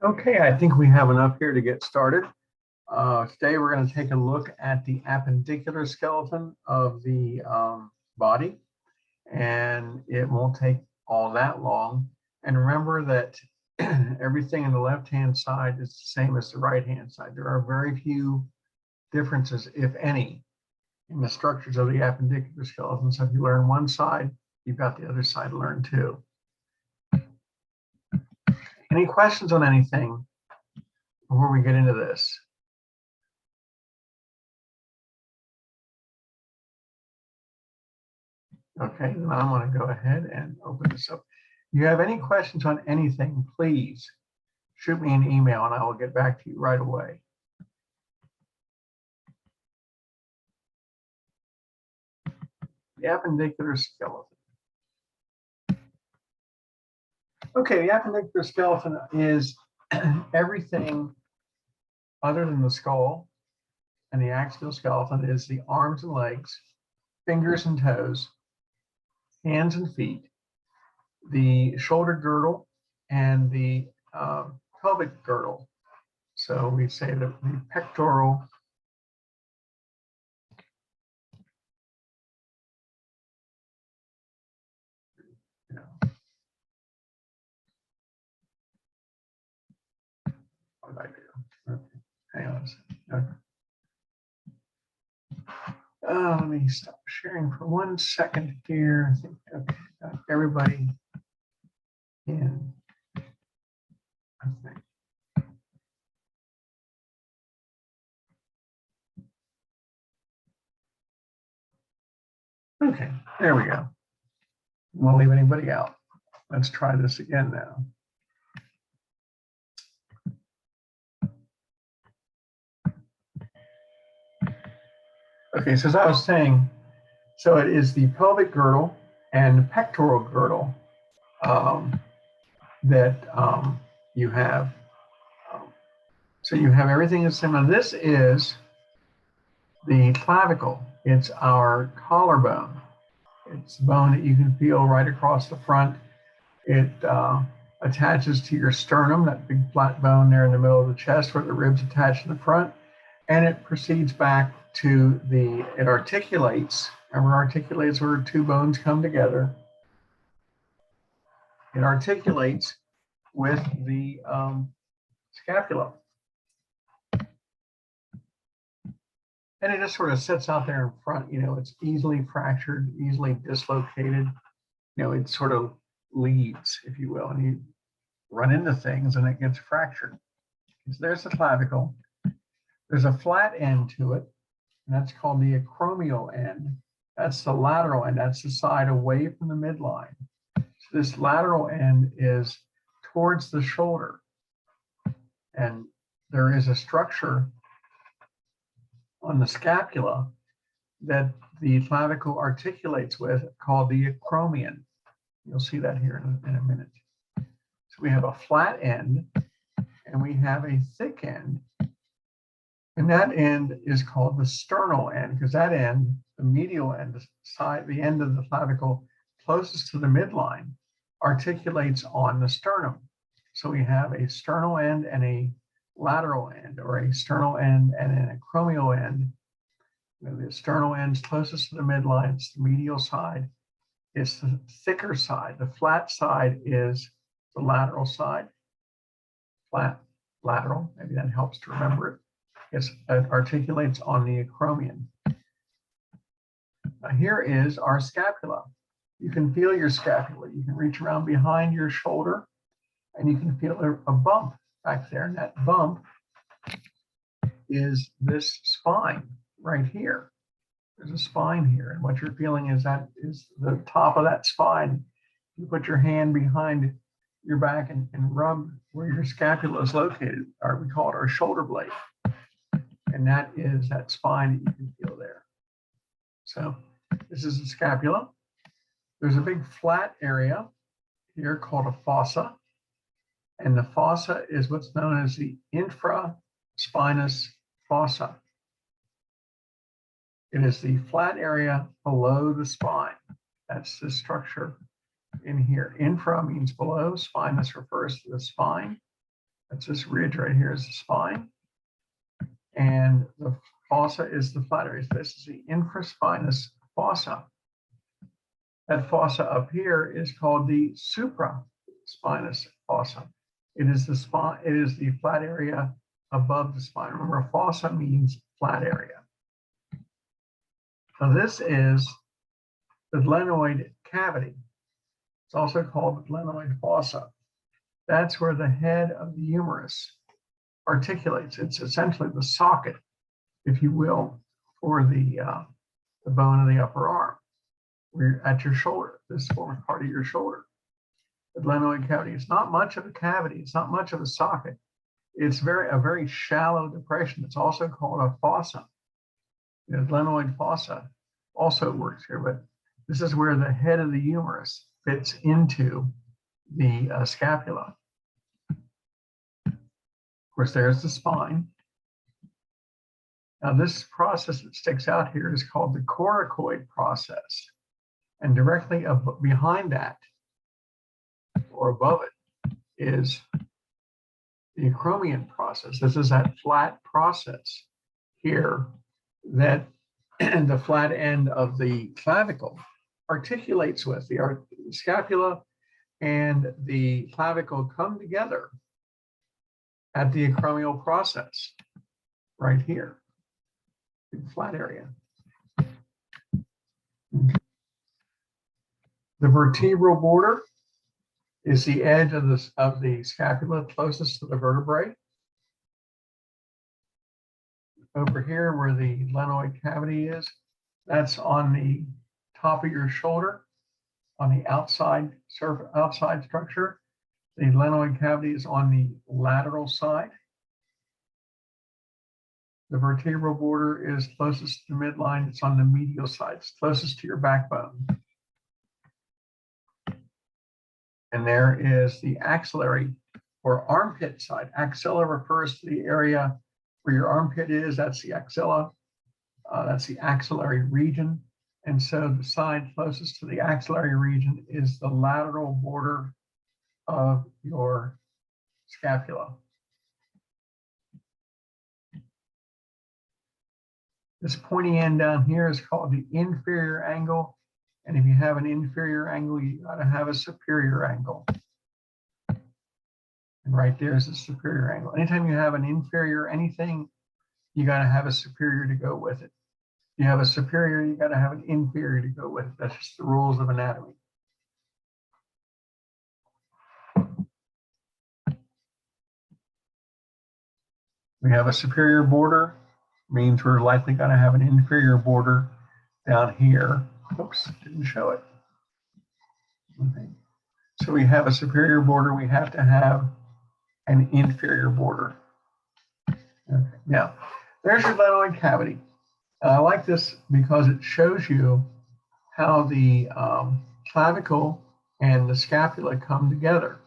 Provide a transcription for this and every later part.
Okay, I think we have enough here to get started. Today we're going to take a look at the appendicular skeleton of the body, and it won't take all that long. And remember that everything on the left-hand side is the same as the right-hand side. There are very few differences, if any, in the structures of the appendicular skeleton. So if you learn one side, you've got the other side to learn too. Any questions on anything before we get into this? Okay, then I'm going to go ahead and open this up. If you have any questions on anything, please shoot me an email and I will get back to you right away. The appendicular skeleton. Okay, the appendicular skeleton is everything other than the skull, and the axial skeleton is the arms and legs, fingers and toes, hands and feet, the shoulder girdle, and the pelvic girdle. So we say that the pectoral what did I do? Okay. Hang on a second. Okay. Let me stop sharing for 1 second here. I think okay, everybody in. I think. Okay, there we go. Won't leave anybody out. Let's try this again now. Okay, so as I was saying, so it is the pelvic girdle and the pectoral girdle that you have. So you have everything that's similar. This is the clavicle. It's our collarbone. It's the bone that you can feel right across the front. It attaches to your sternum, that big flat bone there in the middle of the chest where the ribs attach to the front, and it proceeds back to it articulates. Remember, articulates where two bones come together. It articulates with the scapula. And it just sort of sits out there in front. You know, it's easily fractured, easily dislocated. You know, it sort of leads, if you will, and you run into things and it gets fractured. So there's the clavicle. There's a flat end to it, and that's called the acromial end. That's the lateral end. That's the side away from the midline. So this lateral end is towards the shoulder. And there is a structure on the scapula that the clavicle articulates with called the acromion. You'll see that here in a minute. So we have a flat end and we have a thick end. And that end is called the sternal end because that end the medial end, the end of the clavicle closest to the midline, articulates on the sternum. So we have a sternal end and a lateral end, or a sternal end and an acromial end. The sternal end is closest to the midline, it's the medial side. It's the thicker side. The flat side is the lateral side. Flat, lateral, maybe that helps to remember it. It articulates on the acromion. Now here is our scapula. You can feel your scapula. You can reach around behind your shoulder and you can feel a bump back there. And that bump is this spine right here. There's a spine here. And what you're feeling is that is the top of that spine. You put your hand behind your back and rub where your scapula is located, or we call it our shoulder blade. And that is that spine that you can feel there. So this is the scapula. There's a big flat area here called a fossa. And the fossa is what's known as the infraspinous fossa. It is the flat area below the spine. That's the structure in here. Infra means below, spinous refers to the spine. That's this ridge right here is the spine. And the fossa is the flat area. This is the infraspinous fossa. That fossa up here is called the supraspinous fossa. It is the spine, it is the flat area above the spine. Remember, fossa means flat area. So this is the glenoid cavity. It's also called the glenoid fossa. That's where the head of the humerus articulates. It's essentially the socket, if you will, for the bone of the upper arm. We're at your shoulder, this former part of your shoulder. The glenoid cavity. It's not much of a cavity. It's not much of a socket. It's a very shallow depression. It's also called a fossa. The glenoid fossa also works here, but this is where the head of the humerus fits into the scapula. Of course, there's the spine. Now, this process that sticks out here is called the coracoid process. And directly behind that, or above it, is the acromion process. This is that flat process here that the flat end of the clavicle articulates with. The scapula and the clavicle come together at the acromial process right here, big flat area. The vertebral border is the edge of the scapula closest to the vertebrae. Over here where the glenoid cavity is, that's on the top of your shoulder, on the outside structure. The glenoid cavity is on the lateral side. The vertebral border is closest to the midline. It's on the medial side. It's closest to your backbone. And there is the axillary or armpit side. Axilla refers to the area where your armpit is. That's the axilla. That's the axillary region. And so the side closest to the axillary region is the lateral border of your scapula. This pointy end down here is called the inferior angle. And if you have an inferior angle, you got to have a superior angle. And right there is a superior angle. Anytime you have an inferior anything, you got to have a superior to go with it. If you have a superior, you got to have an inferior to go with it. That's just the rules of anatomy. We have a superior border, means we're likely going to have an inferior border down here. Oops, didn't show it. Okay. So we have a superior border, we have to have an inferior border. Okay. Now, there's your glenoid cavity. I like this because it shows you how the clavicle and the scapula come together.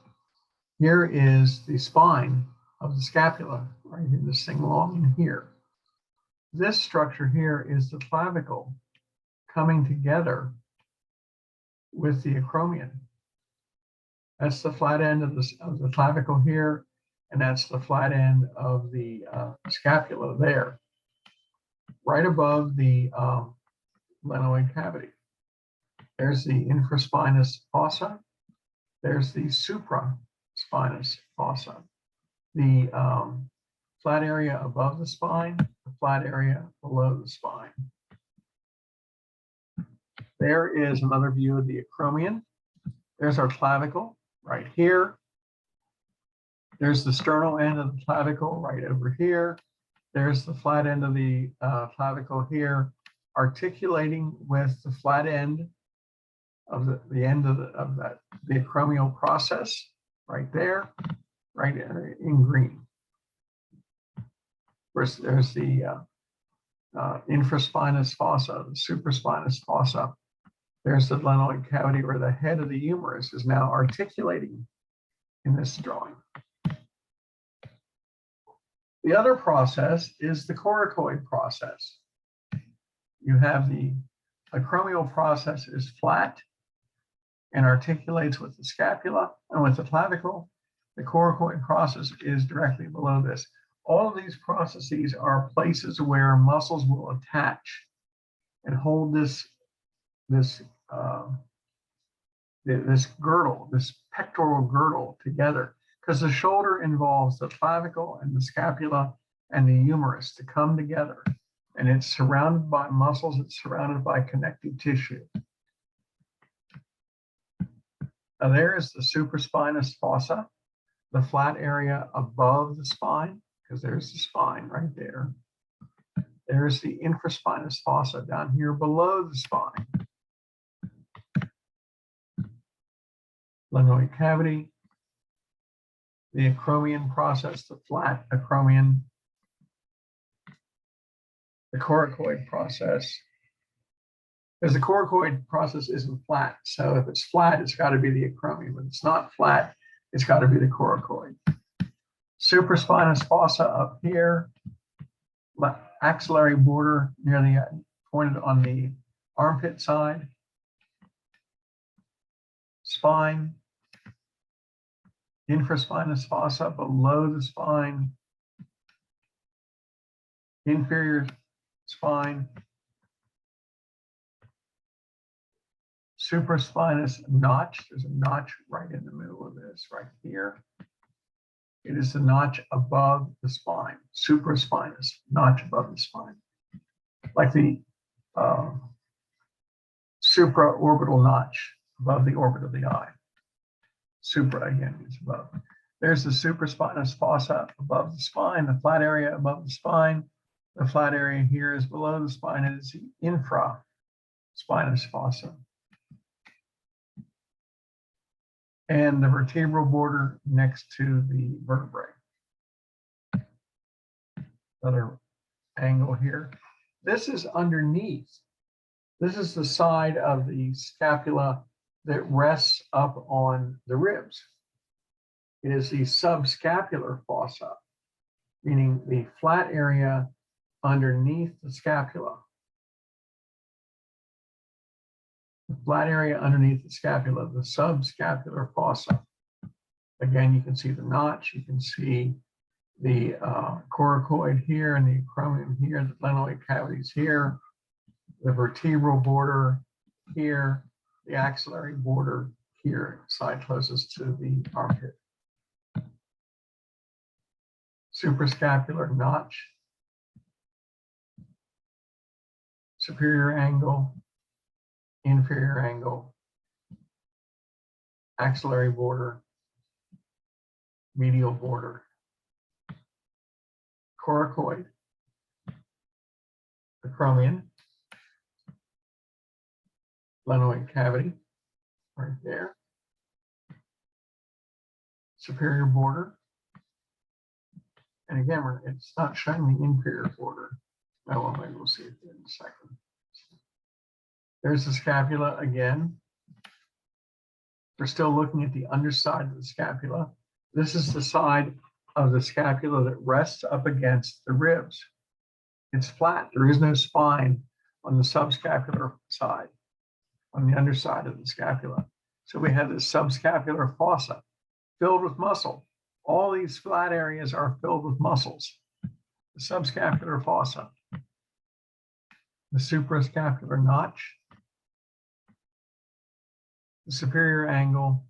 Here is the spine of the scapula, right here, this thing along in here. This structure here is the clavicle coming together with the acromion. That's the flat end of the clavicle here, and that's the flat end of the scapula there, right above the glenoid cavity. There's the infraspinous fossa. There's the supraspinous fossa. The flat area above the spine, the flat area below the spine. There is another view of the acromion. There's our clavicle right here. There's the sternal end of the clavicle right over here. There's the flat end of the clavicle here, articulating with the flat end of the end of the acromial process right there, right in green. There's the infraspinous fossa, the supraspinous fossa. There's the glenoid cavity where the head of the humerus is now articulating in this drawing. The other process is the coracoid process. You have the acromial process is flat and articulates with the scapula and with the clavicle. The coracoid process is directly below this. All of these processes are places where muscles will attach and hold this girdle, this pectoral girdle together, because the shoulder involves the clavicle and the scapula and the humerus to come together, and it's surrounded by muscles, it's surrounded by connective tissue. Now there is the supraspinous fossa, the flat area above the spine, because there's the spine right there. There's the infraspinous fossa down here below the spine. Glenoid cavity, the acromion process, the flat acromion, the coracoid process. Because the coracoid process isn't flat, so if it's flat, it's got to be the acromion. If it's not flat, it's got to be the coracoid. Supraspinous fossa up here, axillary border near the pointed on the armpit side, spine, infraspinous fossa below the spine, inferior spine, supraspinous notch. There's a notch right in the middle of this, right here. It is the notch above the spine, supraspinous, notch above the spine. Like the supraorbital notch above the orbit of the eye. Supra, again, is above. There's the supraspinous fossa above the spine, the flat area above the spine. The flat area here is below the spine. It is the infraspinous fossa. And the vertebral border next to the vertebrae. Another angle here. This is underneath. This is the side of the scapula that rests up on the ribs. It is the subscapular fossa, meaning the flat area underneath the scapula. The flat area underneath the scapula, the subscapular fossa. Again, you can see the notch, you can see the coracoid here and the acromion here, the glenoid cavities here, the vertebral border here, the axillary border here, side closest to the armpit. Suprascapular notch, superior angle, inferior angle, axillary border, medial border, coracoid, acromion, glenoid cavity, right there, superior border, and again, it's not showing the inferior border. Oh, well, maybe we'll see it in a second. There's the scapula again. We're still looking at the underside of the scapula. This is the side of the scapula that rests up against the ribs. It's flat. There is no spine on the subscapular side, on the underside of the scapula. So we have this subscapular fossa filled with muscle. All these flat areas are filled with muscles. The subscapular fossa, the suprascapular notch, the superior angle,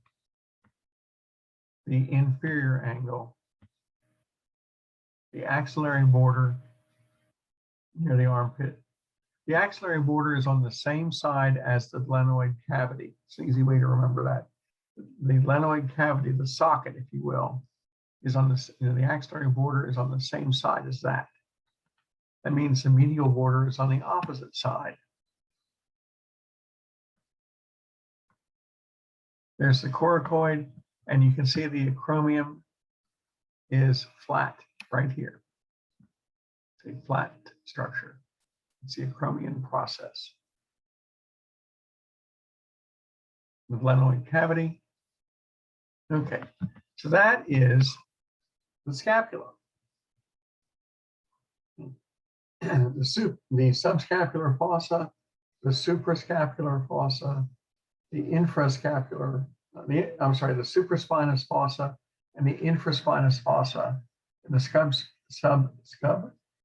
the inferior angle, the axillary border near the armpit. The axillary border is on the same side as the glenoid cavity. It's an easy way to remember that. The glenoid cavity, the socket, if you will, is on the axillary border is on the same side as that. That means the medial border is on the opposite side. There's the coracoid, and you can see the acromion is flat right here. It's a flat structure. It's the acromion process. The glenoid cavity. Okay, so that is the scapula. The subscapular fossa, the suprascapular fossa, the infrascapular, the supraspinous fossa and the infraspinous fossa and the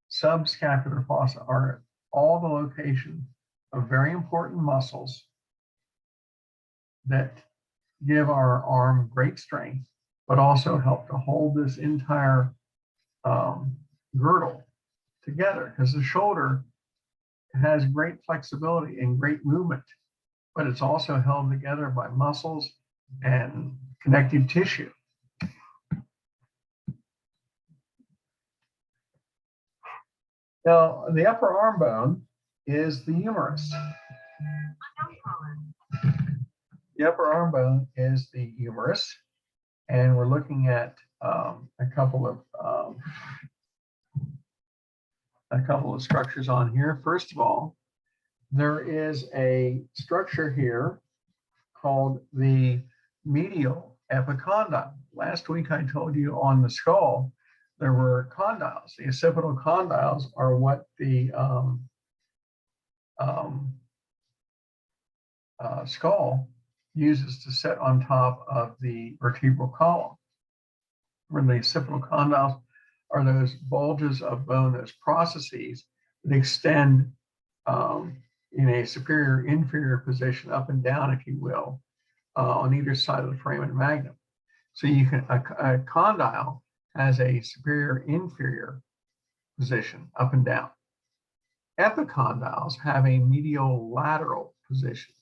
subscapular fossa are all the location of very important muscles that give our arm great strength, but also help to hold this entire girdle together, because the shoulder has great flexibility and great movement, but it's also held together by muscles and connective tissue. Now, the upper arm bone is the humerus. The upper arm bone is the humerus, and we're looking at a couple of structures on here. First of all, there is a structure here called the medial epicondyle. Last week I told you on the skull there were condyles. The occipital condyles are what the skull uses to sit on top of the vertebral column. Where the occipital condyles are those bulges of bone, those processes that extend in a superior inferior position up and down, if you will, on either side of the foramen magnum. So you can a condyle has a superior inferior position up and down. Epicondyles have a medial lateral position.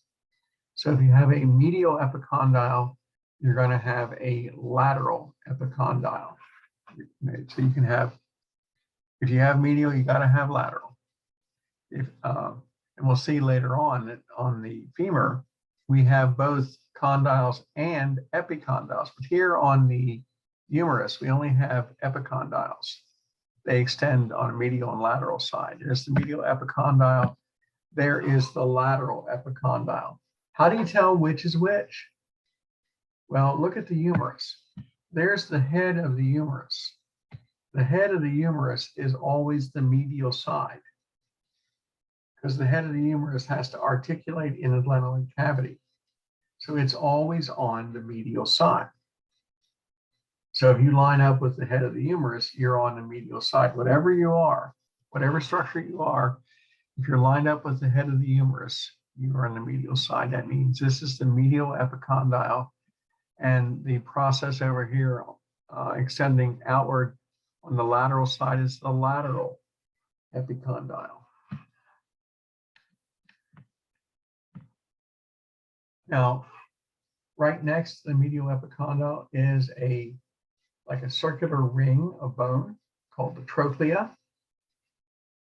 So if you have a medial epicondyle, you're going to have a lateral epicondyle. So you can have, if you have medial, you got to have lateral. And we'll see later on that on the femur, we have both condyles and epicondyles. But here on the humerus, we only have epicondyles. They extend on a medial and lateral side. There's the medial epicondyle. There is the lateral epicondyle. How do you tell which is which? Well, look at the humerus. There's the head of the humerus. The head of the humerus is always the medial side, because the head of the humerus has to articulate in the glenoid cavity. So it's always on the medial side. So if you line up with the head of the humerus, you're on the medial side. Whatever you are, whatever structure you are, if you're lined up with the head of the humerus, you are on the medial side. That means this is the medial epicondyle, and the process over here extending outward on the lateral side is the lateral epicondyle. Now, right next to the medial epicondyle is like a circular ring of bone called the trochlea.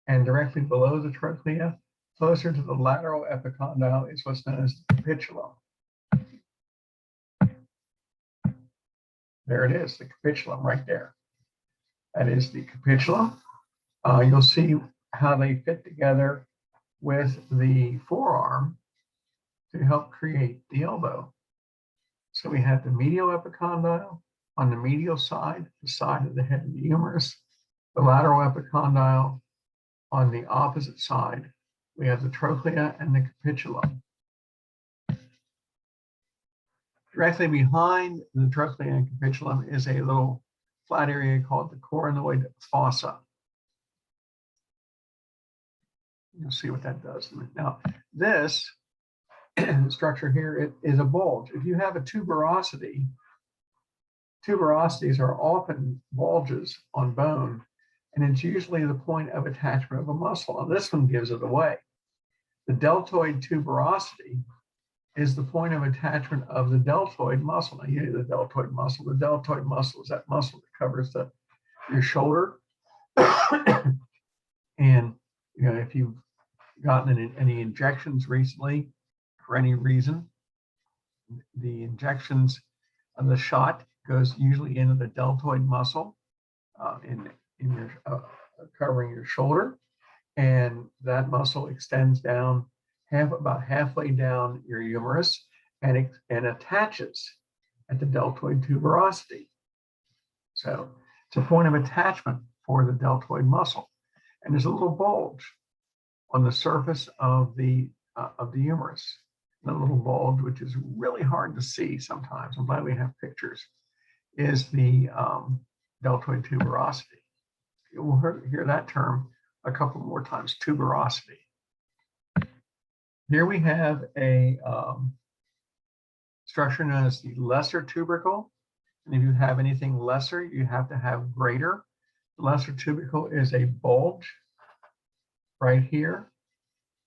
And directly below the trochlea, closer to the lateral epicondyle, is what's known as the capitulum. There it is, the capitulum right there. That is the capitulum. You'll see how they fit together with the forearm to help create the elbow. So we have the medial epicondyle on the medial side, the side of the head of the humerus, the lateral epicondyle on the opposite side We have the trochlea and the capitulum. Directly behind the trochlea and capitulum is a little flat area called the coronoid fossa. You'll see what that does. Now, this structure here is a bulge. If you have a tuberosity, tuberosities are often bulges on bone, and it's usually the point of attachment of a muscle. And this one gives it away. The deltoid tuberosity is the point of attachment of the deltoid muscle. Now, you know the deltoid muscle. The deltoid muscle is that muscle that covers your shoulder. And you know, if you've gotten any injections recently for any reason, the injections of the shot goes usually into the deltoid muscle in your covering your shoulder, and that muscle extends down about halfway down your humerus and attaches at the deltoid tuberosity. So it's a point of attachment for the deltoid muscle, and there's a little bulge on the surface of the humerus. The little bulge, which is really hard to see sometimes, I'm glad we have pictures, is the deltoid tuberosity. You will hear that term a couple more times, tuberosity. Here we have a structure known as the lesser tubercle. And if you have anything lesser, you have to have greater. The lesser tubercle is a bulge right here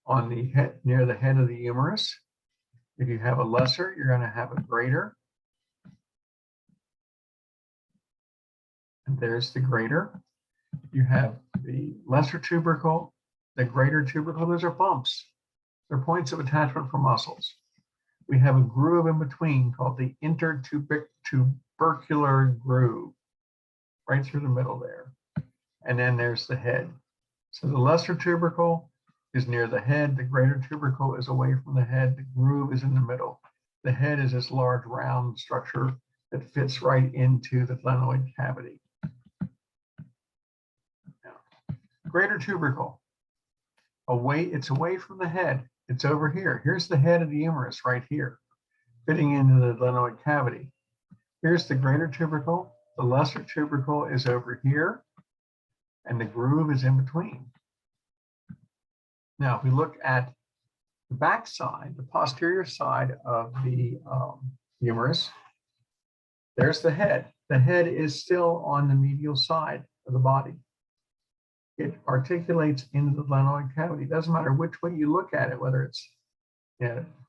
on the head, near the head of the humerus. If you have a lesser, you're going to have a greater. And there's the greater. You have the lesser tubercle, the greater tubercle. Those are bumps. They're points of attachment for muscles. We have a groove in between called the intertubercular groove, right through the middle there. And then there's the head. So the lesser tubercle is near the head. The greater tubercle is away from the head. The groove is in the middle. The head is this large round structure that fits right into the glenoid cavity. Now, greater tubercle, it's away from the head. It's over here. Here's the head of the humerus right here, fitting into the glenoid cavity. Here's the greater tubercle. The lesser tubercle is over here, and the groove is in between. Now, if we look at the back side, the posterior side of the humerus, there's the head. The head is still on the medial side of the body. It articulates into the glenoid cavity. It doesn't matter which way you look at it, whether it's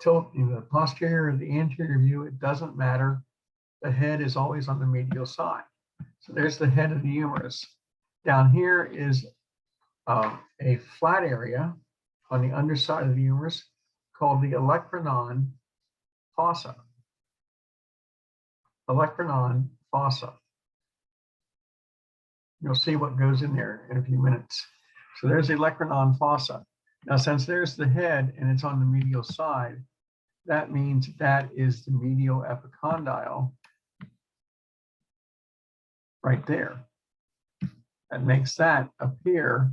tilt in the posterior or the anterior view, it doesn't matter. The head is always on the medial side. So there's the head of the humerus. Down here is a flat area on the underside of the humerus called the olecranon fossa. Olecranon fossa. You'll see what goes in there in a few minutes. So there's the olecranon fossa. Now, since there's the head and it's on the medial side, that means that is the medial epicondyle right there. That makes that appear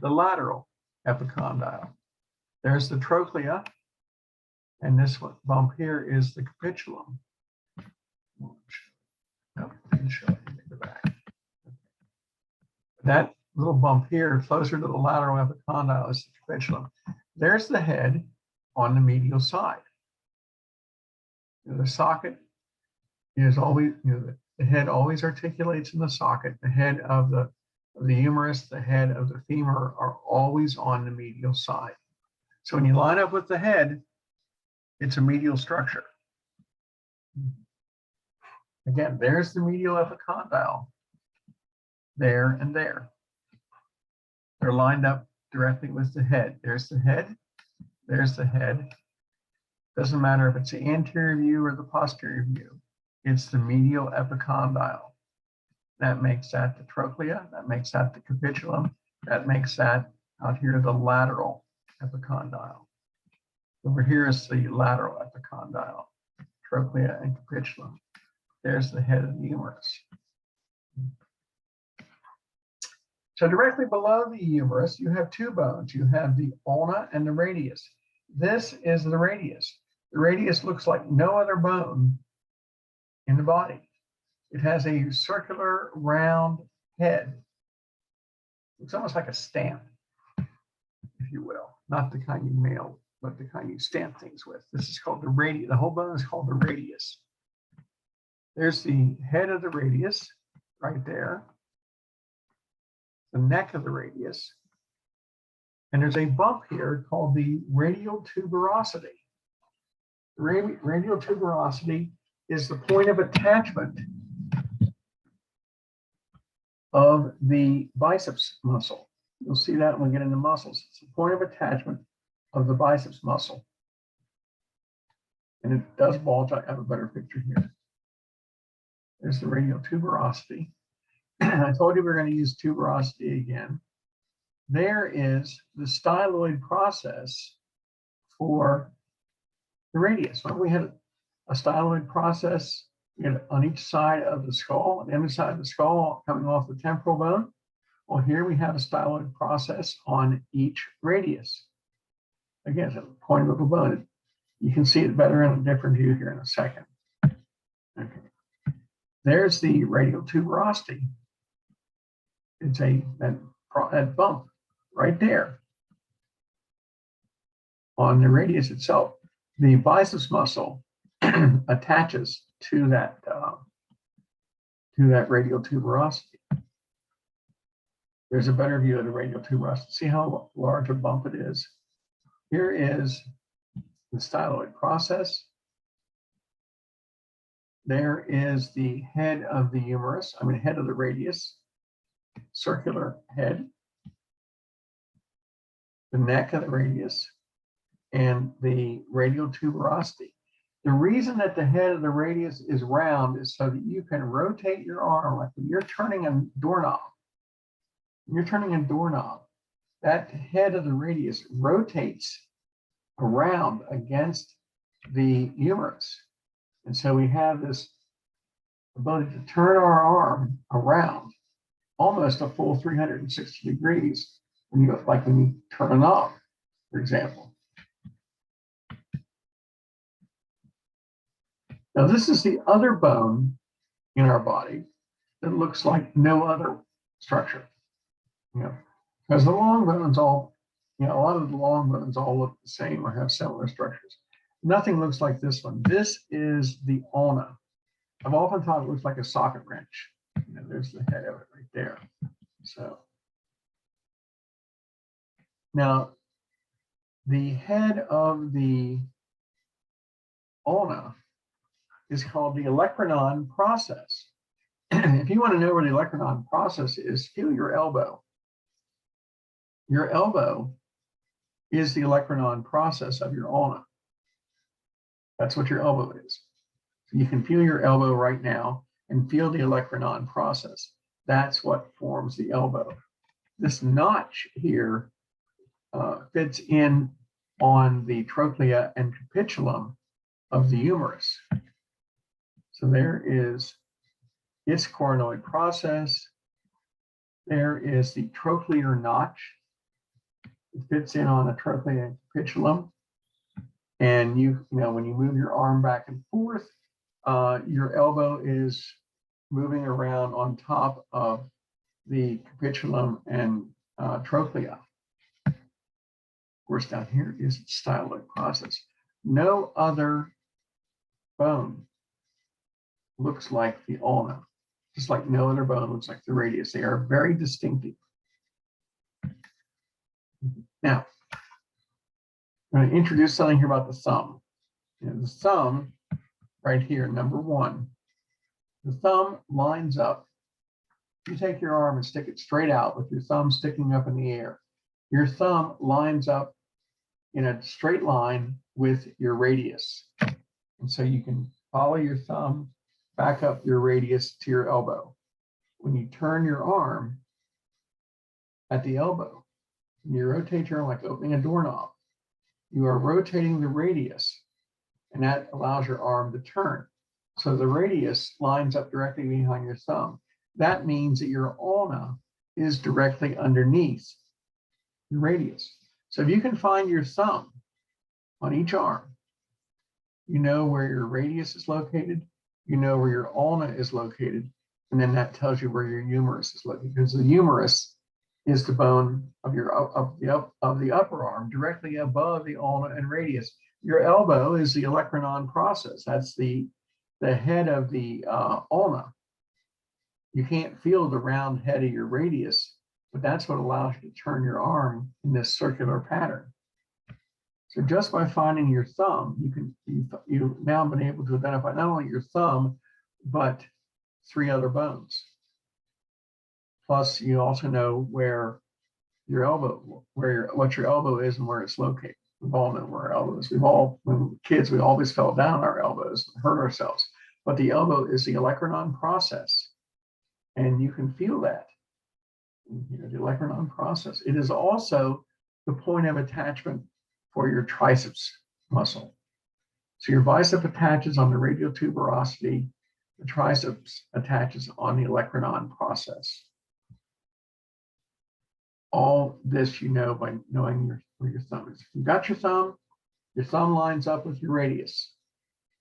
the lateral epicondyle. There's the trochlea, and this bump here is the capitulum. No, didn't show it in the back. That little bump here, closer to the lateral epicondyle, is the capitulum. There's the head on the medial side. The socket is always, the head always articulates in the socket. The head of the humerus, the head of the femur are always on the medial side. So when you line up with the head, it's a medial structure. Again, there's the medial epicondyle. There and there. They're lined up directly with the head. There's the head. There's the head. Doesn't matter if it's the anterior view or the posterior view. It's the medial epicondyle. That makes that the trochlea. That makes that the capitulum. That makes that out here the lateral epicondyle. Over here is the lateral epicondyle, trochlea and capitulum. There's the head of the humerus. So directly below the humerus, you have two bones. You have the ulna and the radius. This is the radius. The radius looks like no other bone in the body. It has a circular round head. It's almost like a stamp, if you will. Not the kind you mail, but the kind you stamp things with. This is called the radius. The whole bone is called the radius. There's the head of the radius right there. The neck of the radius. And there's a bump here called the radial tuberosity. The radial tuberosity is the point of attachment of the biceps muscle. You'll see that when we get into muscles. It's the point of attachment of the biceps muscle. And it does bulge. I have a better picture here. There's the radial tuberosity. I told you we were going to use tuberosity again. There is the styloid process for the radius. Well, we had a styloid process on each side of the skull, on the underside of the skull coming off the temporal bone. Well, here we have a styloid process on each radius. Again, it's a point of a bone. You can see it better in a different view here in a second. Okay. There's the radial tuberosity. It's that bump right there on the radius itself. The biceps muscle attaches to that radial tuberosity. There's a better view of the radial tuberosity. See how large a bump it is? Here is the styloid process. There is the head of the humerus, head of the radius, circular head, the neck of the radius, and the radial tuberosity. The reason that the head of the radius is round is so that you can rotate your arm, like when you're turning a doorknob. When you're turning a doorknob, that head of the radius rotates around against the humerus. And so we have this ability to turn our arm around almost a full 360 degrees when you turn a knob, for example. Now, this is the other bone in our body that looks like no other structure. Because the long bones all, a lot of the long bones all look the same or have similar structures. Nothing looks like this one. This is the ulna. I've often thought it looks like a socket wrench. There's the head of it right there. So now the head of the ulna is called the olecranon process. If you want to know where the olecranon process is, feel your elbow. Your elbow is the olecranon process of your ulna. That's what your elbow is. So you can feel your elbow right now and feel the olecranon process. That's what forms the elbow. This notch here fits in on the trochlea and capitulum of the humerus. So there is its coronoid process. There is the trochlear notch. It fits in on the trochlea and capitulum. And when you move your arm back and forth, your elbow is moving around on top of the capitulum and trochlea. Of course, down here is its styloid process. No other bone looks like the ulna, just like no other bone looks like the radius. They are very distinctive. Now, I'm going to introduce something here about the thumb. The thumb, right here, number one, the thumb lines up. You take your arm and stick it straight out with your thumb sticking up in the air. Your thumb lines up in a straight line with your radius. And so you can follow your thumb back up your radius to your elbow. When you turn your arm at the elbow, you rotate your arm like opening a doorknob. You are rotating the radius, and that allows your arm to turn. So the radius lines up directly behind your thumb. That means that your ulna is directly underneath your radius. So if you can find your thumb on each arm, you know where your radius is located, you know where your ulna is located, and then that tells you where your humerus is located, because the humerus is the bone of your of the upper arm, directly above the ulna and radius. Your elbow is the olecranon process. That's the head of the ulna. You can't feel the round head of your radius, but that's what allows you to turn your arm in this circular pattern. So just by finding your thumb, you've now been able to identify not only your thumb, but 3 other bones. Plus, you also know where your elbow, what your elbow is and where it's located. We've all known where our elbow is. When we were kids, we always fell down on our elbows and hurt ourselves. But the elbow is the olecranon process, and you can feel that. The olecranon process. It is also the point of attachment for your triceps muscle. So your bicep attaches on the radial tuberosity, the triceps attaches on the olecranon process. All this you know by knowing where your thumb is. If you've got your thumb lines up with your radius.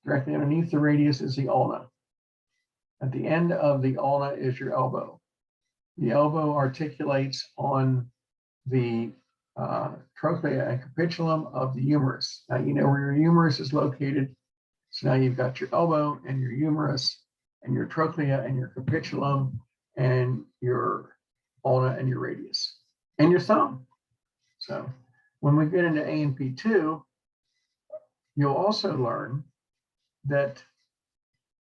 Directly underneath the radius is the ulna. At the end of the ulna is your elbow. The elbow articulates on the trochlea and capitulum of the humerus. Now you know where your humerus is located. So now you've got your elbow and your humerus and your trochlea and your capitulum and your ulna and your radius and your thumb. So when we get into A&P2, you'll also learn that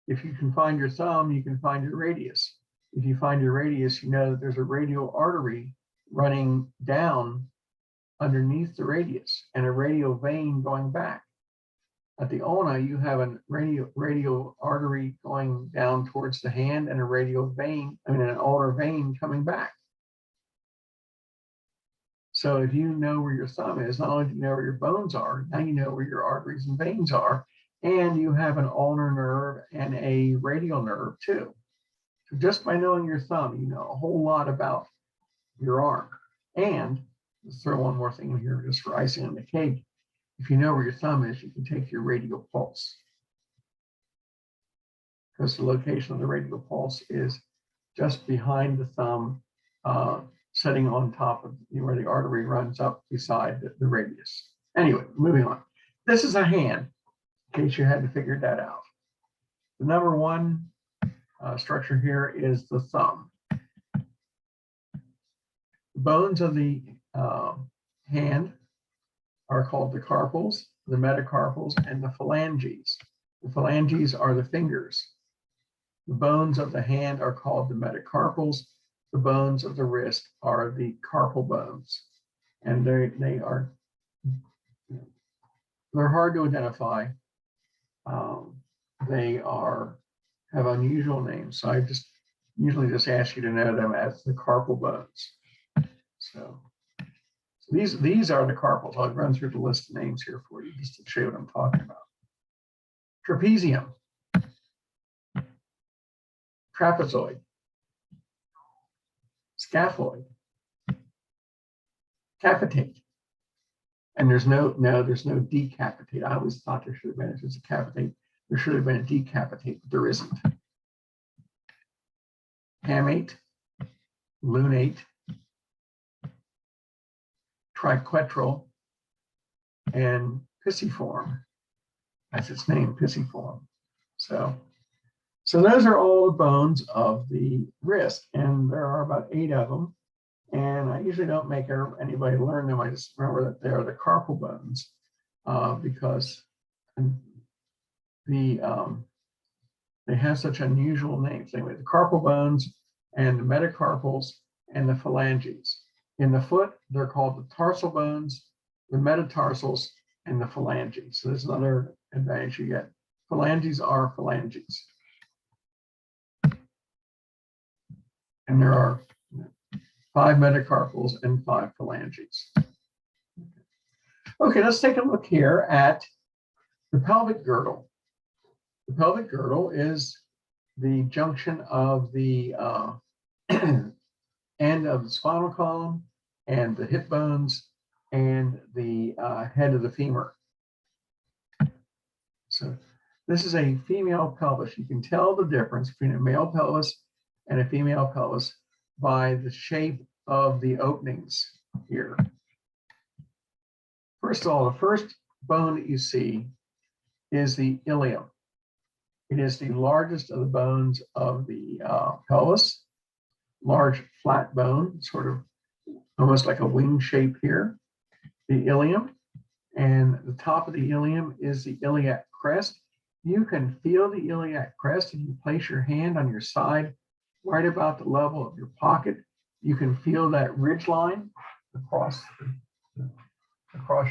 if you can find your thumb, you can find your radius. If you find your radius, you know that there's a radial artery running down underneath the radius and a radial vein going back. At the ulna, you have a radial artery going down towards the hand and a radial vein, an ulnar vein coming back. So if you know where your thumb is, not only do you know where your bones are, now you know where your arteries and veins are, and you have an ulnar nerve and a radial nerve too. So just by knowing your thumb, you know a whole lot about your arm. And let's throw one more thing in here just for icing on the cake. If you know where your thumb is, you can take your radial pulse, because the location of the radial pulse is just behind the thumb, sitting on top of where the artery runs up beside the radius. Anyway, moving on. This is a hand, in case you had to figure that out. The number one structure here is the thumb. The bones of the hand are called the carpals, the metacarpals, and the phalanges. The phalanges are the fingers. The bones of the hand are called the metacarpals. The bones of the wrist are the carpal bones. And they're hard to identify. They have unusual names. So I usually just ask you to know them as the carpal bones. So these are the carpals. I'll run through the list of names here for you just to show you what I'm talking about. Trapezium, trapezoid, scaphoid, capitate, and there's no decapitate. I always thought there should have been, if it's a capitate, there should have been a decapitate, but there isn't. Hamate, lunate, triquetral, and pisiform. That's its name, pisiform. So those are all the bones of the wrist, and there are about 8 of them. And I usually don't make anybody learn them. I just remember that they are the carpal bones because they have such unusual names. Anyway, the carpal bones and the metacarpals and the phalanges. In the foot, they're called the tarsal bones, the metatarsals, and the phalanges. So there's another advantage you get. Phalanges are phalanges. And there are 5 metacarpals and 5 phalanges. Okay, let's take a look here at the pelvic girdle. The pelvic girdle is the junction of the end of the spinal column and the hip bones and the head of the femur. So this is a female pelvis. You can tell the difference between a male pelvis and a female pelvis by the shape of the openings here. First of all, the first bone that you see is the ilium. It is the largest of the bones of the pelvis, large flat bone, sort of almost like a wing shape here, the ilium. And the top of the ilium is the iliac crest. You can feel the iliac crest if you place your hand on your side, right about the level of your pocket. You can feel that ridge line across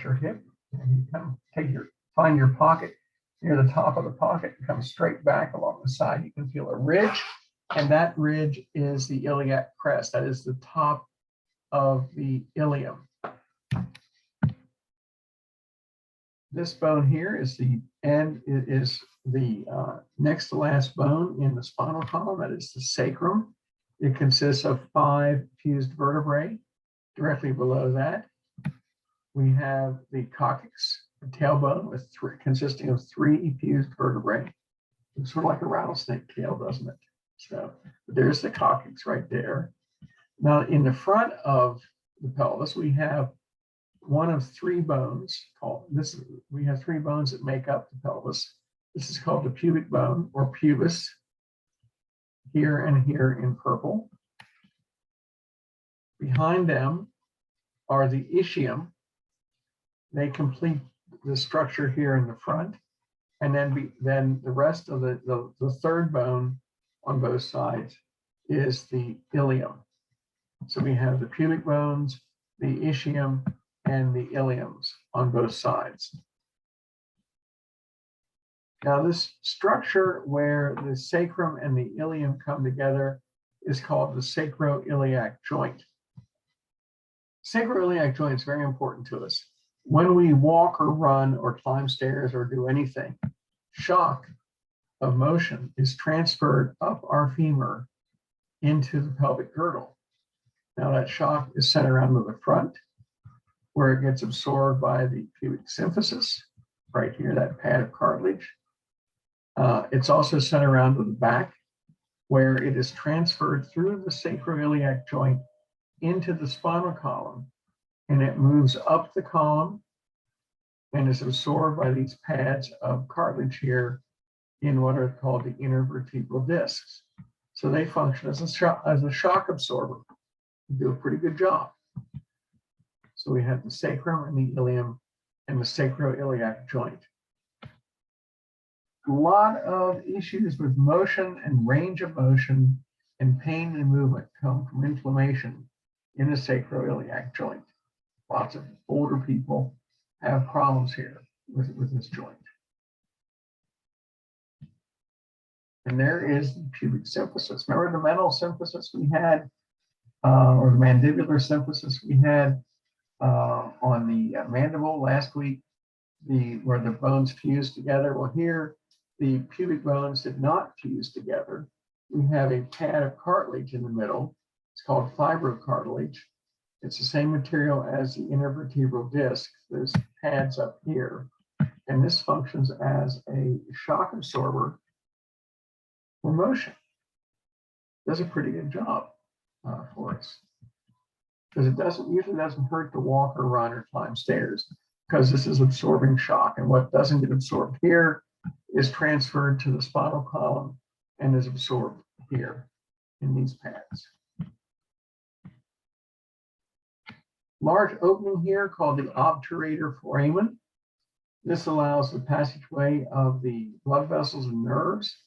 your hip. And you kind of find your pocket near the top of the pocket and come straight back along the side. You can feel a ridge, and that ridge is the iliac crest. That is the top of the ilium. This bone here is the end. It is the next to last bone in the spinal column. That is the sacrum. It consists of 5 fused vertebrae. Directly below that, we have the coccyx, a tailbone consisting of 3 fused vertebrae. It's sort of like a rattlesnake tail, doesn't it? So there's the coccyx right there. Now, in the front of the pelvis, we have one of 3 bones called this. We have 3 bones that make up the pelvis. This is called the pubic bone or pubis, here and here in purple. Behind them are the ischium. They complete the structure here in the front. And then the rest of the third bone on both sides is the ilium. So we have the pubic bones, the ischium, and the iliums on both sides. Now, this structure where the sacrum and the ilium come together is called the sacroiliac joint. Sacroiliac joint is very important to us. When we walk or run or climb stairs or do anything, shock of motion is transferred up our femur into the pelvic girdle. Now, that shock is sent around to the front, where it gets absorbed by the pubic symphysis, right here, that pad of cartilage. It's also sent around to the back, where it is transferred through the sacroiliac joint into the spinal column, and it moves up the column and is absorbed by these pads of cartilage here in what are called the intervertebral discs. So they function as a shock absorber. They do a pretty good job. So we have the sacrum and the ilium and the sacroiliac joint. A lot of issues with motion and range of motion and pain and movement come from inflammation in the sacroiliac joint. Lots of older people have problems here with this joint. And there is the pubic symphysis. Remember the mental symphysis we had, or the mandibular symphysis we had on the mandible last week, where the bones fused together? Well, here the pubic bones did not fuse together. We have a pad of cartilage in the middle. It's called fibrocartilage. It's the same material as the intervertebral disc. There's pads up here, and this functions as a shock absorber for motion. Does a pretty good job for us, because it usually doesn't hurt to walk or run or climb stairs, because this is absorbing shock, and what doesn't get absorbed here is transferred to the spinal column and is absorbed here in these pads. Large opening here called the obturator foramen. This allows the passageway of the blood vessels and nerves.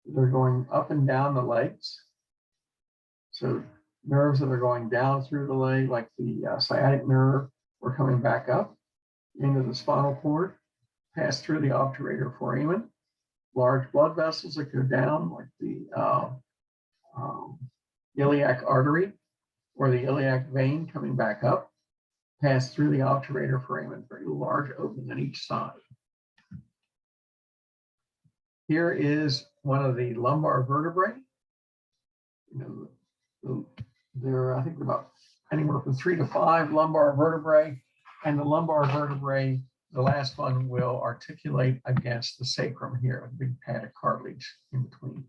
They're going up and down the legs. So nerves that are going down through the leg, like the sciatic nerve, or coming back up into the spinal cord, pass through the obturator foramen. Large blood vessels that go down, like the iliac artery or the iliac vein coming back up, pass through the obturator foramen, very large opening on each side. Here is one of the lumbar vertebrae. You know, there are, I think, about anywhere from 3 to 5 lumbar vertebrae, and the lumbar vertebrae, the last one will articulate against the sacrum here, a big pad of cartilage in between.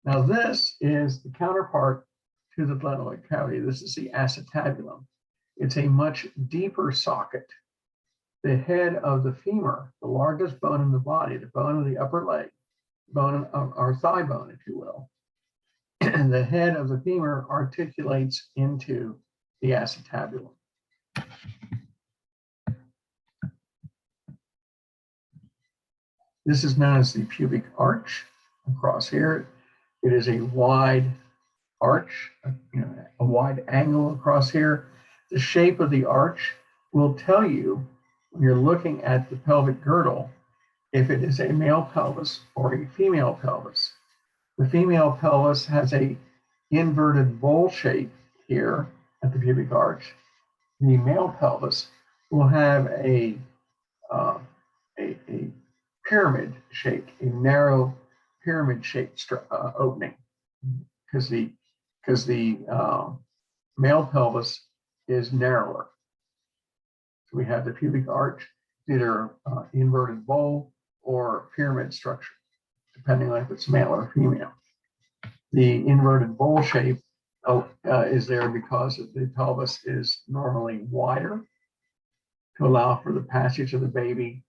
Now this is the counterpart to the glenoid cavity. This is the acetabulum. It's a much deeper socket. The head of the femur, the largest bone in the body, the bone of the upper leg, bone of our thigh bone, if you will. The head of the femur articulates into the acetabulum. This is known as the pubic arch across here. It is a wide arch, a wide angle across here. The shape of the arch will tell you when you're looking at the pelvic girdle if it is a male pelvis or a female pelvis. The female pelvis has a inverted bowl shape here at the pubic arch. The male pelvis will have a pyramid shaped, a narrow pyramid shaped opening, because the male pelvis is narrower. So we have the pubic arch, either inverted bowl or pyramid structure, depending on if it's male or female. The inverted bowl shape is there because the pelvis is normally wider to allow for the passage of the baby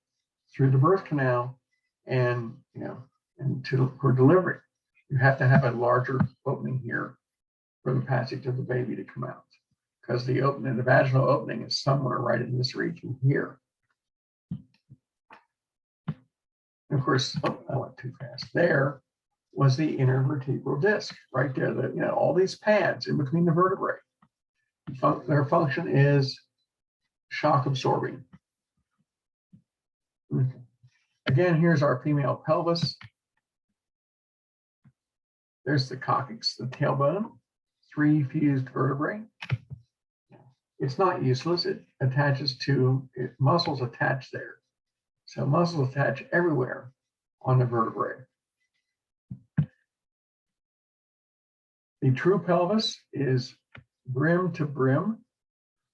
through the birth canal and for delivery. You have to have a larger opening here for the passage of the baby to come out, because the vaginal opening is somewhere right in this region here. And of course, I went too fast. There was the inner vertebral disc right there. All these pads in between the vertebrae. Their function is shock absorbing. Again, here's our female pelvis. There's the coccyx, the tailbone, 3 fused vertebrae. It's not useless. It attaches to muscles attach there. So muscles attach everywhere on the vertebrae. The true pelvis is brim to brim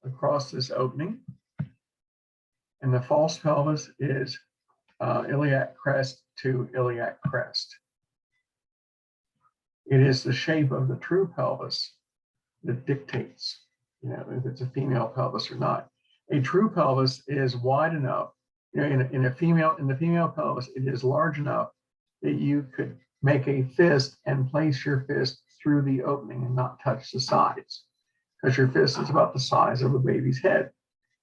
across this opening. And the false pelvis is iliac crest to iliac crest. It is the shape of the true pelvis that dictates, if it's a female pelvis or not. A true pelvis is wide enough, in the female pelvis, it is large enough that you could make a fist and place your fist through the opening and not touch the sides, because your fist is about the size of a baby's head.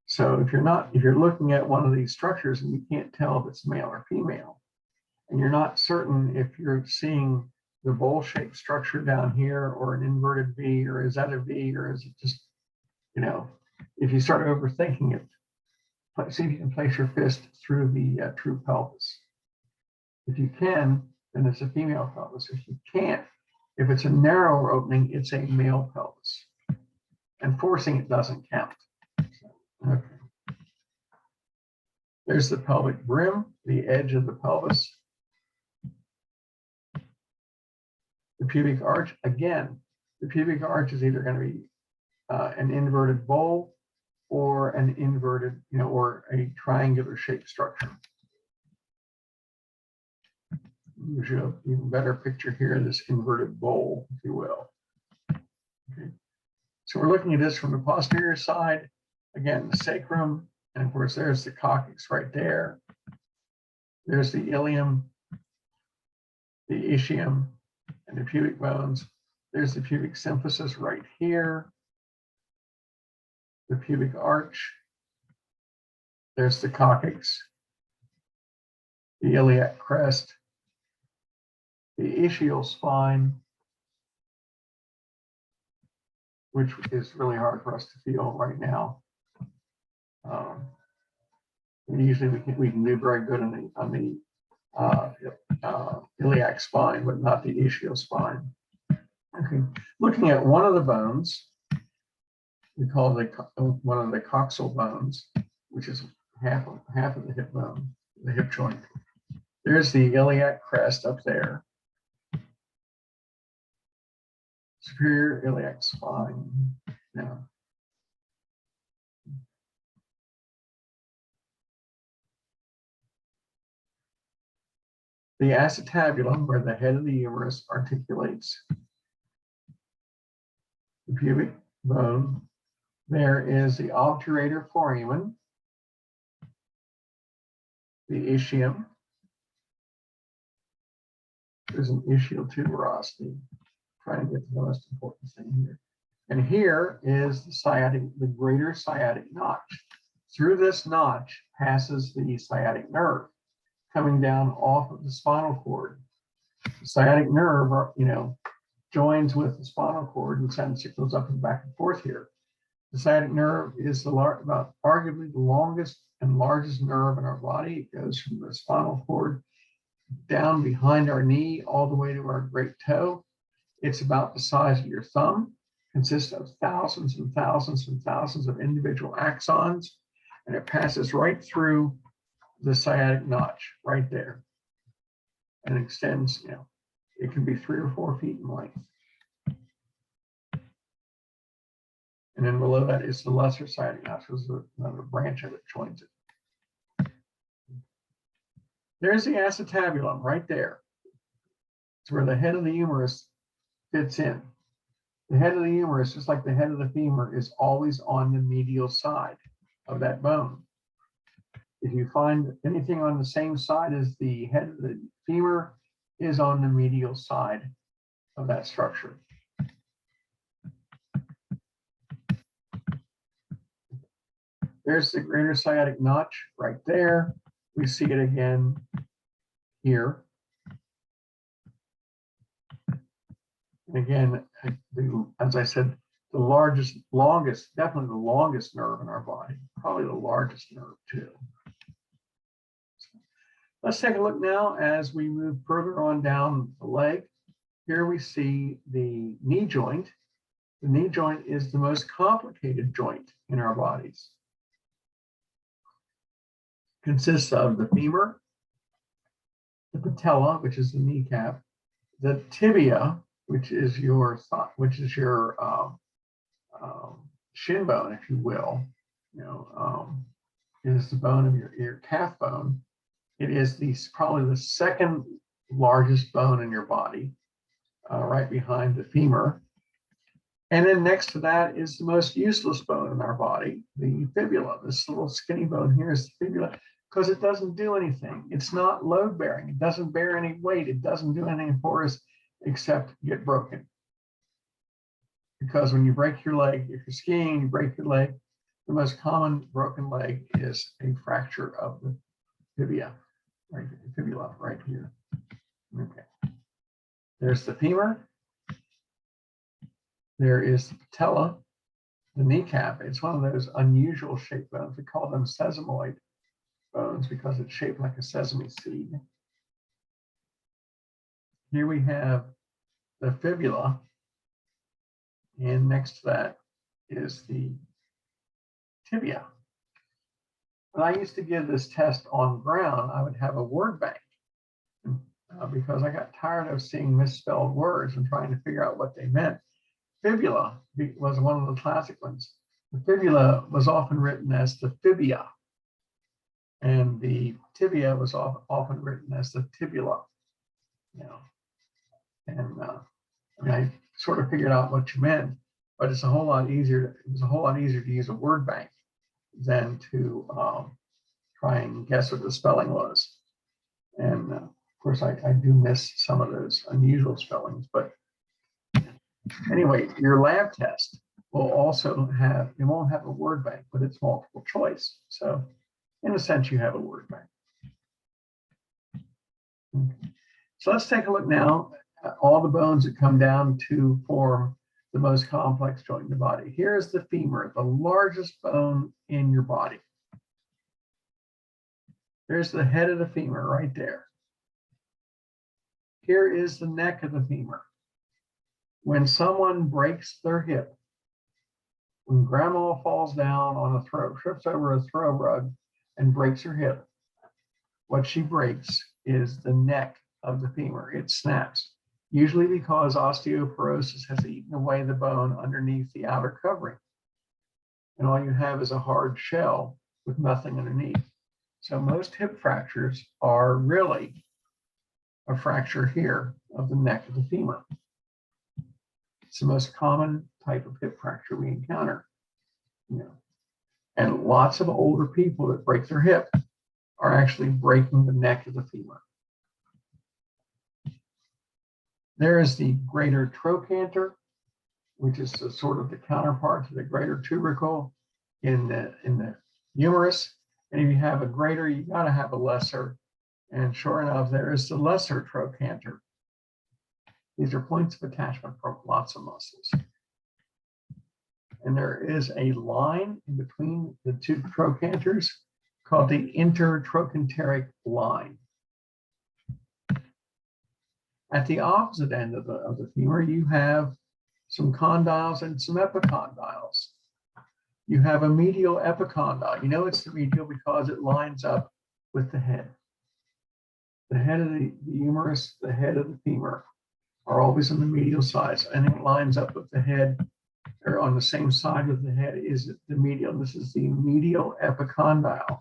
So if you're looking at one of these structures and you can't tell if it's male or female, and you're not certain if you're seeing the bowl-shaped structure down here or an inverted V, or is that a V, or is it just, if you start overthinking it, see if you can place your fist through the true pelvis. If you can, then it's a female pelvis. If you can't, if it's a narrower opening, it's a male pelvis. And forcing it doesn't count. Okay. There's the pelvic brim, the edge of the pelvis. The pubic arch, again, the pubic arch is either going to be an inverted bowl or an inverted, or a triangular shaped structure. Gives you an even better picture here, this inverted bowl, if you will. Okay. So we're looking at this from the posterior side. Again, the sacrum, and of course, there's the coccyx right there. There's the ilium, the ischium, and the pubic bones. There's the pubic symphysis right here. The pubic arch. There's the coccyx, the iliac crest, the ischial spine, which is really hard for us to feel right now. Usually we can do very good on the iliac spine, but not the ischial spine. Okay, looking at one of the bones, we call one of the coxal bones, which is half of the hip bone, the hip joint. There's the iliac crest up there. superior iliac spine. Now, the acetabulum, where the head of the humerus articulates the pubic bone, there is the obturator foramen, the ischium. There's an ischial tuberosity. Trying to get to the most important thing here. And here is the sciatic, the greater sciatic notch. Through this notch passes the sciatic nerve coming down off of the spinal cord. The sciatic nerve, joins with the spinal cord and sends signals up and back and forth here. The sciatic nerve is about arguably the longest and largest nerve in our body. It goes from the spinal cord down behind our knee all the way to our great toe. It's about the size of your thumb, consists of thousands and thousands and thousands of individual axons, and it passes right through the sciatic notch right there and extends, it can be 3 or 4 feet in length. And then below that is the lesser sciatic notch, which is another branch of it joins it. There's the acetabulum right there. It's where the head of the humerus fits in. The head of the humerus, just like the head of the femur, is always on the medial side of that bone. If you find anything on the same side as the head of the femur, is on the medial side of that structure. There's the greater sciatic notch right there. We see it again here. And again, as I said, the longest, definitely the longest nerve in our body, probably the largest nerve too. Let's take a look now as we move further on down the leg. Here we see the knee joint. The knee joint is the most complicated joint in our bodies. It consists of the femur, the patella, which is the kneecap, the tibia, which is your shin bone, if you will. It is the bone of your calf bone. It is probably the second largest bone in your body, right behind the femur. And then next to that is the most useless bone in our body, the fibula. This little skinny bone here is the fibula because it doesn't do anything. It's not load bearing. It doesn't bear any weight. It doesn't do anything for us except get broken. Because when you break your leg, if you're skiing, you break your leg, the most common broken leg is a fracture of the tibia. Right, fibula right here. Okay. There's the femur. There is the patella, the kneecap. It's one of those unusual shaped bones. We call them sesamoid bones because it's shaped like a sesame seed. Here we have the fibula, and next to that is the tibia. When I used to give this test on ground, I would have a word bank because I got tired of seeing misspelled words and trying to figure out what they meant. Fibula was one of the classic ones. The fibula was often written as the fibia, and the tibia was often written as the tibula. And I sort of figured out what you meant, but it's a whole lot easier. It was a whole lot easier to use a word bank than to try and guess what the spelling was. And of course, I do miss some of those unusual spellings. But anyway, your lab test will also have, it won't have a word bank, but it's multiple choice. So in a sense, you have a word bank. Okay. So let's take a look now at all the bones that come down to form the most complex joint in the body. Here is the femur, the largest bone in your body. There's the head of the femur right there. Here is the neck of the femur. When someone breaks their hip, when grandma falls down on a trips over a throw rug and breaks her hip, what she breaks is the neck of the femur. It snaps. usually because osteoporosis has eaten away the bone underneath the outer covering. And all you have is a hard shell with nothing underneath. So most hip fractures are really a fracture here of the neck of the femur. It's the most common type of hip fracture we encounter. And lots of older people that break their hip are actually breaking the neck of the femur. There is the greater trochanter, which is the sort of the counterpart to the greater tubercle in the humerus. And if you have a greater, you got to have a lesser. And sure enough, there is the lesser trochanter. These are points of attachment for lots of muscles. And there is a line in between the two trochanters called the intertrochanteric line. At the opposite end of the femur, you have some condyles and some epicondyles. You have a medial epicondyle. You know it's the medial because it lines up with the head. The head of the humerus, the head of the femur are always on the medial side. So anything that lines up with the head or on the same side of the head is the medial. This is the medial epicondyle,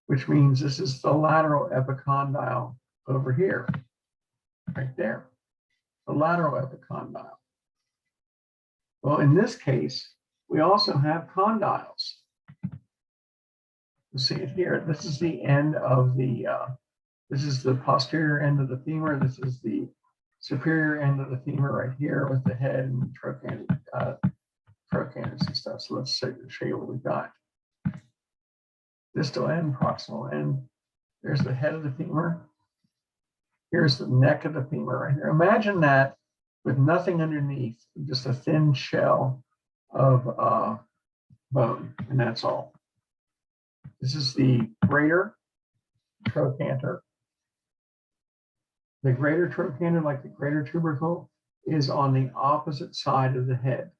which means this is the lateral epicondyle over here, right there, the lateral epicondyle. Well, in this case, we also have condyles. You see it here. This is the end of the, this is the posterior end of the femur. This is the superior end of the femur right here with the head and trochanters and stuff. So let's show you what we got. Distal end, proximal end. There's the head of the femur. Here's the neck of the femur right here. Imagine that with nothing underneath, just a thin shell of bone, and that's all. This is the greater trochanter. The greater trochanter, like the greater tubercle, is on the opposite side of the head.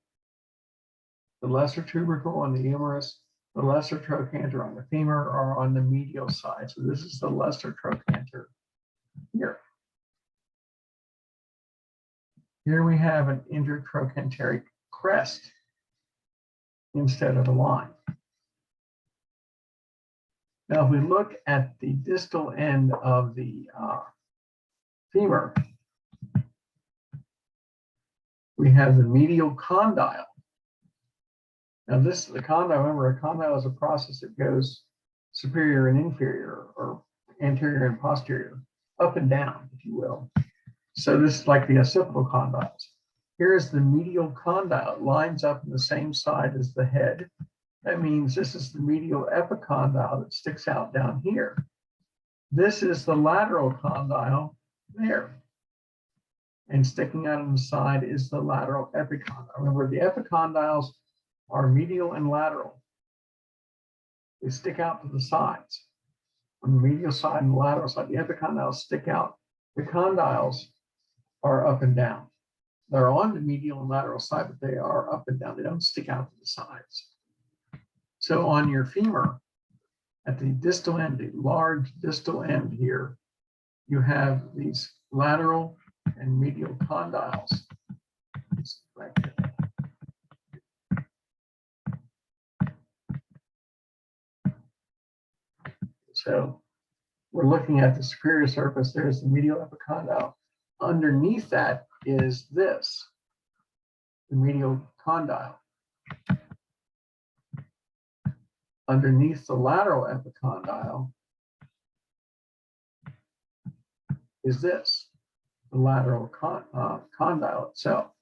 The lesser tubercle on the humerus, the lesser trochanter on the femur are on the medial side. So this is the lesser trochanter here. Here we have an intertrochanteric crest instead of a line. Now, if we look at the distal end of the femur, we have the medial condyle. Now, this is the condyle. Remember, a condyle is a process that goes superior and inferior, or anterior and posterior, up and down, if you will. So this is like the occipital condyles. Here is the medial condyle. It lines up on the same side as the head. That means this is the medial epicondyle that sticks out down here. This is the lateral condyle there. And sticking out on the side is the lateral epicondyle. Remember, the epicondyles are medial and lateral. They stick out to the sides. On the medial side and the lateral side, the epicondyles stick out. The condyles are up and down. They're on the medial and lateral side, but they are up and down. They don't stick out to the sides. So on your femur, at the distal end, the large distal end here, you have these lateral and medial condyles. So we're looking at the superior surface. There's the medial epicondyle. Underneath that is this, the medial condyle. Underneath the lateral epicondyle is this, the lateral condyle itself.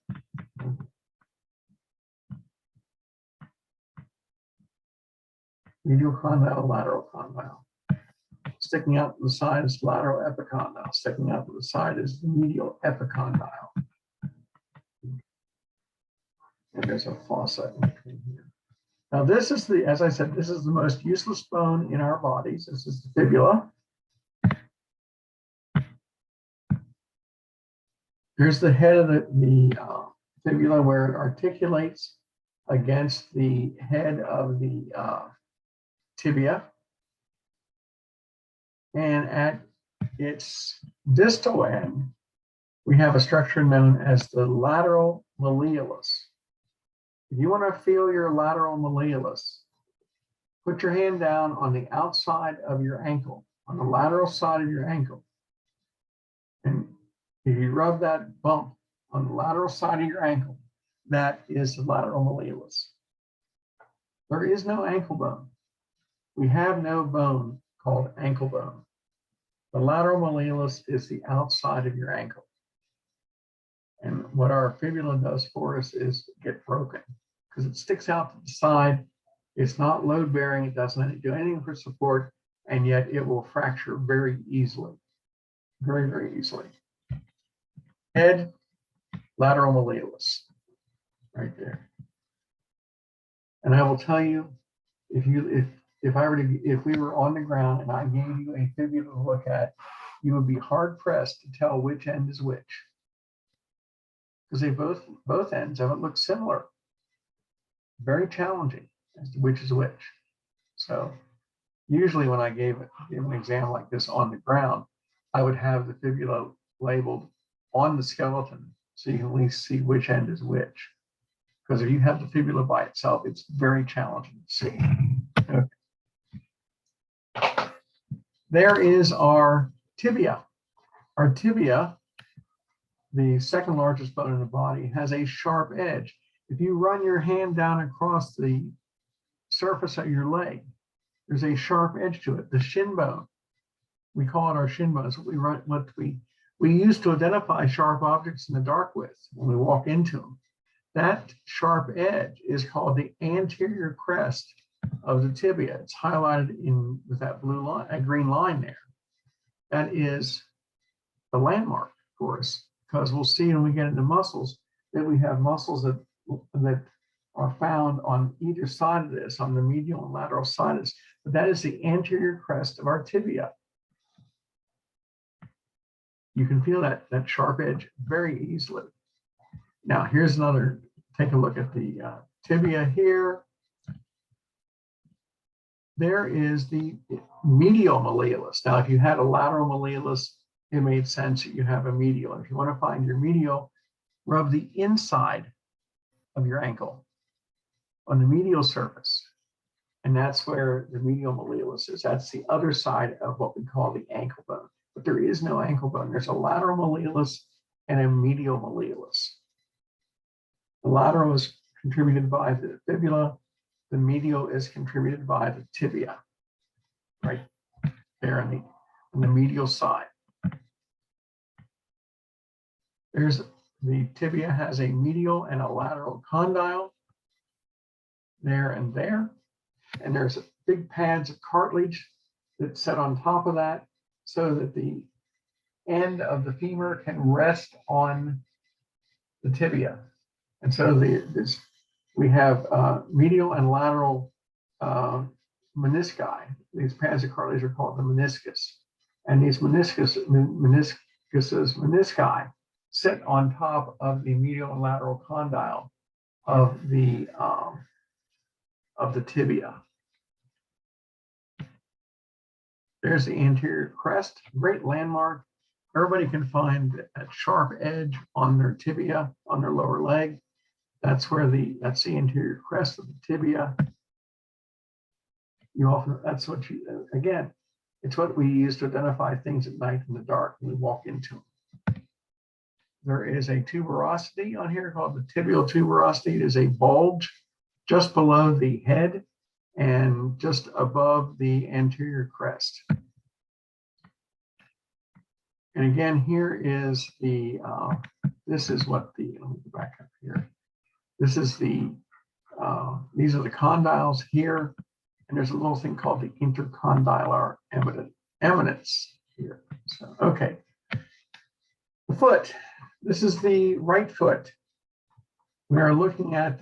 Medial condyle, lateral condyle. Sticking out to the side is lateral epicondyle. Sticking out to the side is the medial epicondyle. And there's a fossa in between here. Now this is the, as I said, this is the most useless bone in our bodies. This is the fibula. Here's the head of the fibula where it articulates against the head of the tibia. And at its distal end, we have a structure known as the lateral malleolus. If you want to feel your lateral malleolus, put your hand down on the outside of your ankle, on the lateral side of your ankle. And if you rub that bump on the lateral side of your ankle, that is the lateral malleolus. There is no ankle bone. We have no bone called ankle bone. The lateral malleolus is the outside of your ankle. And what our fibula does for us is get broken because it sticks out to the side. It's not load bearing. It doesn't do anything for support, and yet it will fracture very easily, very, very easily. Head, lateral malleolus, right there. And I will tell you, if we were on the ground and I gave you a fibula to look at, you would be hard pressed to tell which end is which, because they both ends of it look similar. Very challenging as to which is which. So usually when I give an exam like this on the ground, I would have the fibula labeled on the skeleton so you can at least see which end is which. Because if you have the fibula by itself, it's very challenging to see. Okay. There is our tibia. Our tibia, the second largest bone in the body, has a sharp edge. If you run your hand down across the surface of your leg, there's a sharp edge to it. The shin bone, we call it our shin bone. It's what we use to identify sharp objects in the dark with when we walk into them. That sharp edge is called the anterior crest of the tibia. It's highlighted with that blue line, a green line there. That is the landmark for us, because we'll see when we get into muscles that we have muscles that are found on either side of this, on the medial and lateral side of this. But that is the anterior crest of our tibia. You can feel that sharp edge very easily. Now, here's another, take a look at the tibia here. There is the medial malleolus. Now, if you had a lateral malleolus, it made sense that you have a medial. If you want to find your medial, rub the inside of your ankle on the medial surface. And that's where the medial malleolus is. That's the other side of what we call the ankle bone. But there is no ankle bone. There's a lateral malleolus and a medial malleolus. The lateral is contributed by the fibula. The medial is contributed by the tibia, right there on the medial side. The tibia has a medial and a lateral condyle there and there. And there's big pads of cartilage that set on top of that so that the end of the femur can rest on the tibia. And so we have medial and lateral menisci. These pads of cartilage are called the meniscus. And these menisci sit on top of the medial and lateral condyle of the tibia. There's the anterior crest, great landmark. Everybody can find that sharp edge on their tibia, on their lower leg. That's the anterior crest of the tibia. Again, it's what we use to identify things at night in the dark when we walk into them. There is a tuberosity on here called the tibial tuberosity. It is a bulge just below the head and just above the anterior crest. And again, here is this is what let me go back up here. This is these are the condyles here, and there's a little thing called the intercondylar eminence here. So, okay. The foot. This is the right foot. We are looking at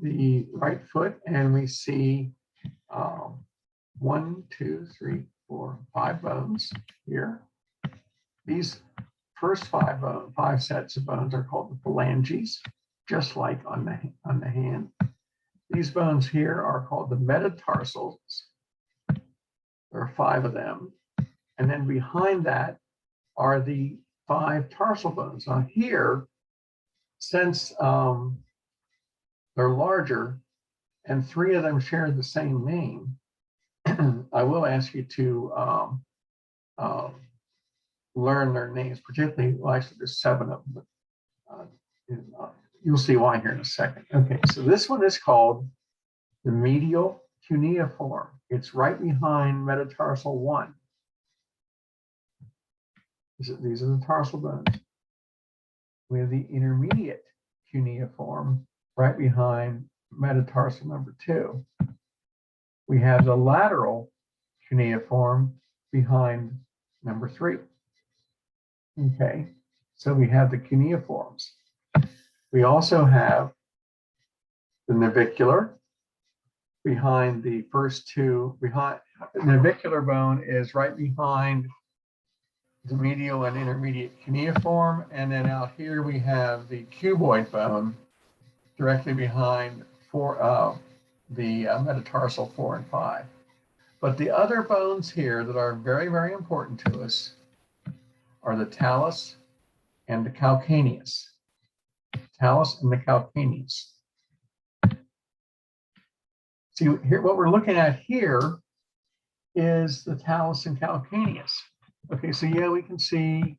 the right foot, and we see 1, 2, 3, 4, 5 bones here. These first five sets of bones are called the phalanges, just like on the hand. These bones here are called the metatarsals. There are 5 of them. And then behind that are the 5 tarsal bones. Now here, since they're larger and 3 of them share the same name, I will ask you to learn their names, particularly, well, actually there's 7 of them, but you'll see why here in a second. Okay, so this one is called the medial cuneiform. It's right behind metatarsal 1. These are the tarsal bones. We have the intermediate cuneiform right behind metatarsal number 2. We have the lateral cuneiform behind number 3. Okay, so we have the cuneiforms. We also have the navicular behind the first 2. The navicular bone is right behind the medial and intermediate cuneiform, and then out here we have the cuboid bone directly behind the metatarsal 4 and 5. But the other bones here that are very, very important to us are the talus and the calcaneus. Talus and the calcaneus. See, here, what we're looking at here is the talus and calcaneus. Okay, so yeah, we can see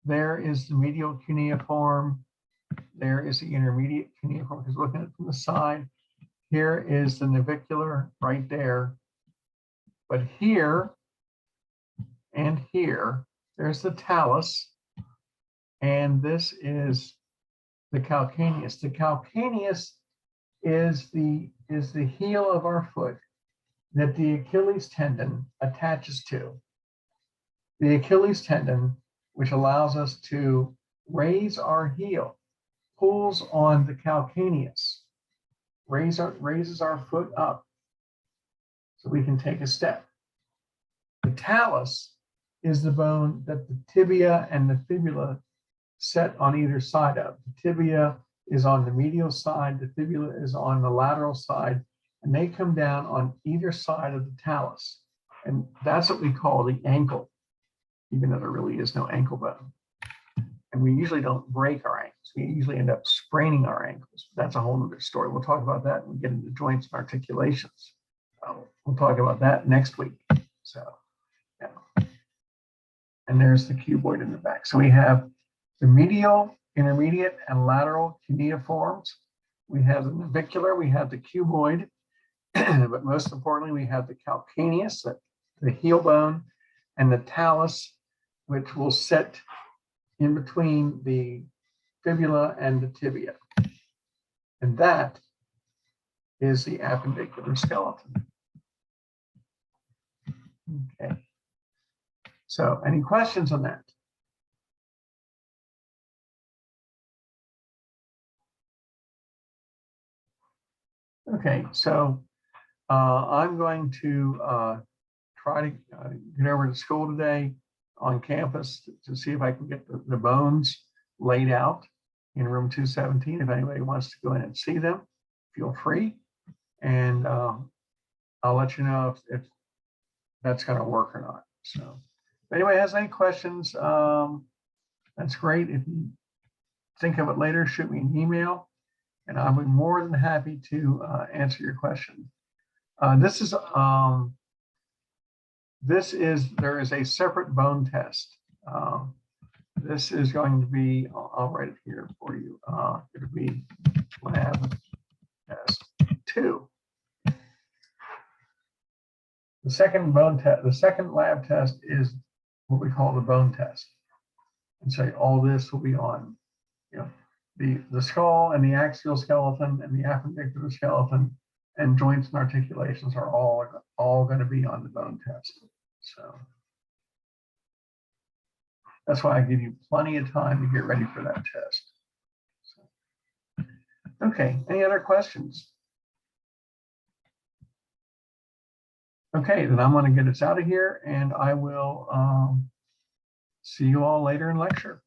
there is the medial cuneiform. There is the intermediate cuneiform, because looking at it from the side. Here is the navicular right there. But here and here, there's the talus. And this is the calcaneus. The calcaneus is the heel of our foot that the Achilles tendon attaches to. The Achilles tendon, which allows us to raise our heel, pulls on the calcaneus, raises our foot up so we can take a step. The talus is the bone that the tibia and the fibula set on either side of. The tibia is on the medial side, the fibula is on the lateral side, and they come down on either side of the talus. And that's what we call the ankle, even though there really is no ankle bone. And we usually don't break our ankles. We usually end up spraining our ankles. That's a whole other story. We'll talk about that when we get into joints and articulations. We'll talk about that next week. So, yeah. And there's the cuboid in the back. So we have the medial, intermediate, and lateral cuneiforms. We have the navicular, we have the cuboid, but most importantly, we have the calcaneus, the heel bone, and the talus, which will sit in between the fibula and the tibia. And that is the appendicular skeleton. Okay. So any questions on that? Okay, so I'm going to try to get over to school today on campus to see if I can get the bones laid out in room 217. If anybody wants to go in and see them, feel free. And I'll let you know if that's going to work or not. So if anybody has any questions, that's great. If you think of it later, shoot me an email, and I'll be more than happy to answer your question. There is a separate bone test. This is going to be, I'll write it here for you. It'll be lab test 2. The second lab test is what we call the bone test. And so all this will be on, the skull and the axial skeleton and the appendicular skeleton and joints and articulations are all going to be on the bone test. So that's why I give you plenty of time to get ready for that test. So, okay, any other questions? Okay, then I'm going to get us out of here, and I will see you all later in lecture.